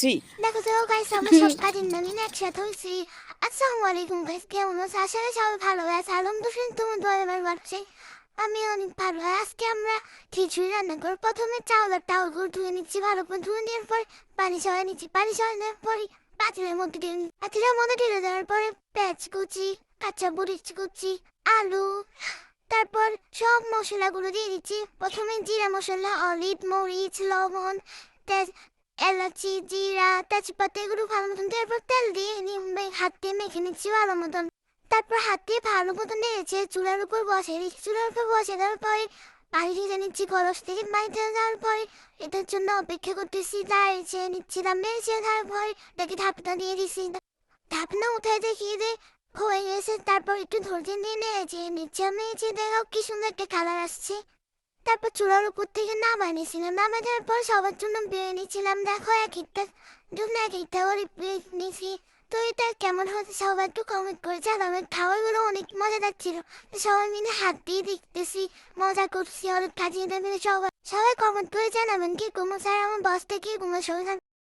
3. দেখো তো গাইস, আমরা সব কাজের নামিন একসাথে হয়েছি। আসসালামু আলাইকুম গাইস, কেমন আছো? আশা করি সবাই ভালো আছে। আলহামদুলিল্লাহ তোমার দোয়া এবার বাড়ছে। আমি অনেক ভালো। আজকে আমরা খিচুড়ি রান্না করব। প্রথমে চাউলগুলো ধুয়ে নিচ্ছি, ভালো করে ধুয়ে নেওয়ার পরে পানি সরাই নিচ্ছি। পানি সরাই নেওয়ার পরে পাতিলের মধ্যে ঢেলে দেওয়ার পরে পেঁয়াজ কুচি, কাঁচা মরিচ কুচি, আলু, তারপর সব মশলাগুলো দিয়ে দিচ্ছি। প্রথমে জিরা মশলা, হলুদ, মরিচ, লবণ, তেজ, এলাচি, জিরা, তেজপাতা এগুলো ভালো মতন, তারপর তেল দিয়ে হাত দিয়ে মেখে নিচ্ছি ভালো মতন। তারপর হাত দিয়ে ভালো মতন নেড়েছে চুলার উপর বসিয়ে দিচ্ছি। চুলার উপর বসিয়ে দেওয়ার পরে পানি ঢেলে নিচ্ছি কলস থেকে। পানি ঢেলে দেওয়ার পরে এটার জন্য অপেক্ষা করতেছি। দাঁড়িয়েছে নিচ্ছিলাম, মেরেছে তারপরে দেখি ঢাকনা দিয়ে দিচ্ছি। ঢাকনা উঠাই দেখিয়ে দে হয়ে গেছে। তারপর একটু ধৈর্য নিয়ে নিয়েছে নিচে মেয়েছে, দেখো কি সুন্দর একটা কালার আসছে। তারপর চুলার উপর থেকে নামাই নিয়েছিলাম। নামাই দেওয়ার পর সবার জন্য বেড়ে নিয়েছিলাম। দেখো এক একটা জন্য এক একটা করে বেড়ে নিয়েছি। তো এটা কেমন হচ্ছে সবাই একটু কমেন্ট করে জানাবে। খাবারগুলো অনেক মজাদার ছিল। সবাই মিলে হাত দিয়ে দেখতেছি, মজা করছি, অনেক কাজিয়ে মিলে সবাই সবাই কমেন্ট করে জানাবেন কি কুমো স্যার আমার বস থেকে কুমো সবাই